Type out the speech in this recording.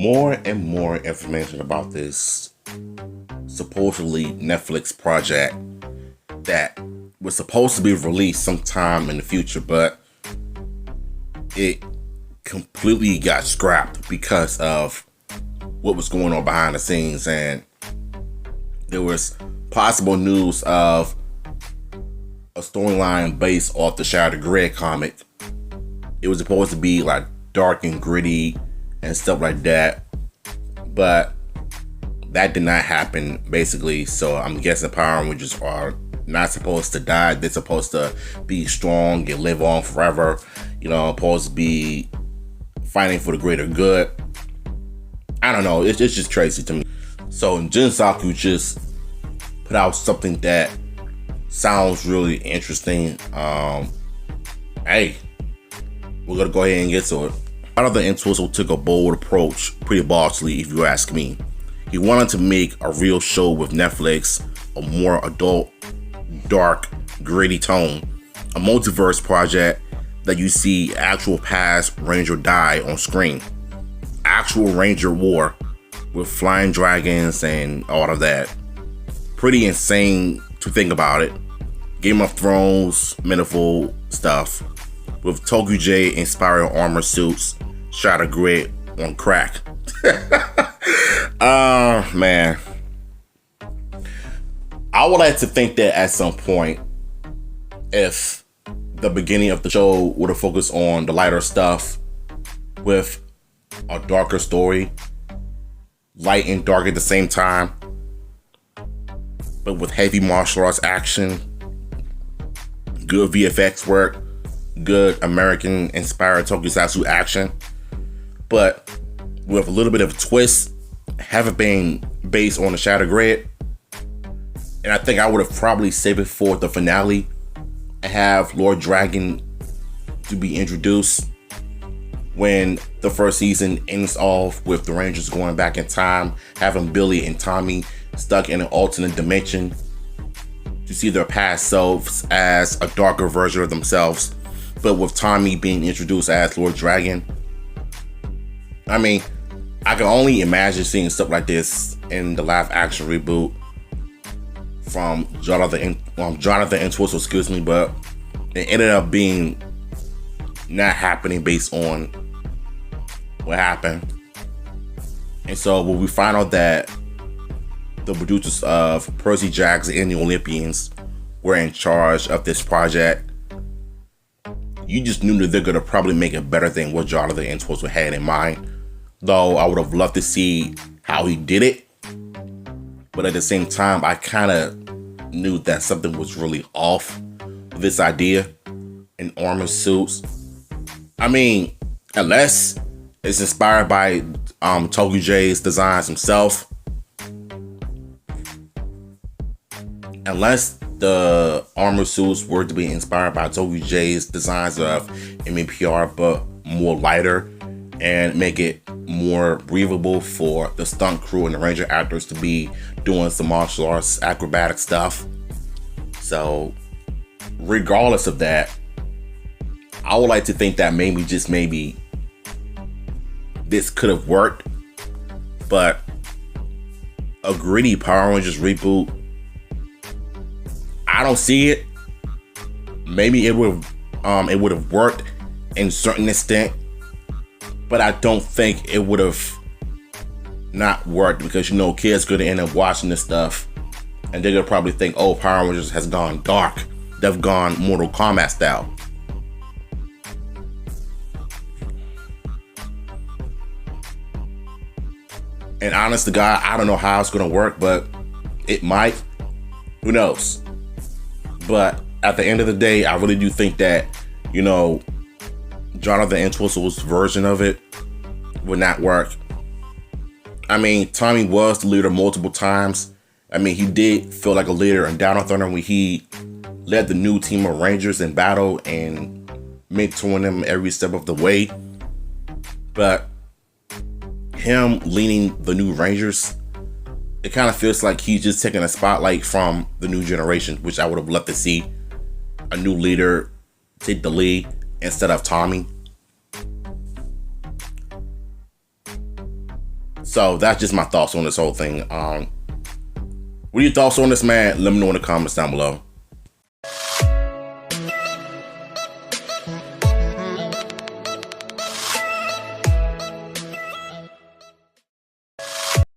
more and more information about this supposedly Netflix project that was supposed to be released sometime in the future, but it completely got scrapped because of what was going on behind the scenes. And there was possible news of a storyline based off the Shattered Grid comic. It was supposed to be like dark and gritty and stuff like that, but that did not happen basically. So I'm guessing Power Rangers are not supposed to die. They're supposed to be strong and live on forever. Supposed to be fighting for the greater good. I don't know. It's just crazy to me. So Jinsaku just put out something that sounds really interesting. Hey, we're gonna go ahead and get to it. Jonathan Entwistle took a bold approach, pretty bossy if you ask me. He wanted to make a real show with Netflix, a more adult, dark, gritty tone, a multiverse project that you see actual past Ranger die on screen, actual Ranger war with flying dragons and all of that. Pretty insane to think about it. Game of Thrones, metaphor stuff with Tokyo inspired armor suits, Shattered Grid on crack. Man. I would like to think that at some point, if the beginning of the show would have focused on the lighter stuff with a darker story, light and dark at the same time, but with heavy martial arts action, good VFX work, good American-inspired tokusatsu action, but with a little bit of a twist, having been based on the Shattered Grid. And I think I would have probably saved it for the finale and have Lord Dragon to be introduced when the first season ends off with the Rangers going back in time, having Billy and Tommy stuck in an alternate dimension to see their past selves as a darker version of themselves, but with Tommy being introduced as Lord Dragon. I mean, I can only imagine seeing stuff like this in the live action reboot from Jonathan Entwistle, but it ended up being not happening based on what happened. And so when we find out that the producers of Percy Jackson and the Olympians were in charge of this project, you just knew that they're gonna probably make it better than what Jonathan Entwistle had in mind. Though I would have loved to see how he did it, but at the same time, I kind of knew that something was really off with this idea in armor suits. I mean, unless it's inspired by Tokyo designs himself, unless the armor suits were to be inspired by Tokyo designs of MPR, but more lighter and make it more breathable for the stunt crew and the Ranger actors to be doing some martial arts acrobatic stuff. So regardless of that, I would like to think that maybe, just maybe, this could have worked. But a gritty Power Rangers reboot, I don't see it. Maybe it would have worked in a certain extent, but I don't think it would have not worked, because kids gonna end up watching this stuff and they're gonna probably think, oh, Power Rangers has gone dark. They've gone Mortal Kombat style. And honest to God, I don't know how it's gonna work, but it might. Who knows? But at the end of the day, I really do think that, Jonathan Entwistle's version of it would not work. I mean, Tommy was the leader multiple times. I mean, he did feel like a leader in Down on Thunder when he led the new team of Rangers in battle and mentoring them every step of the way. But him leading the new Rangers, it kind of feels like he's just taking a spotlight from the new generation, which I would have loved to see a new leader take the lead instead of Tommy. So that's just my thoughts on this whole thing. What are your thoughts on this, man? Let me know in the comments down below.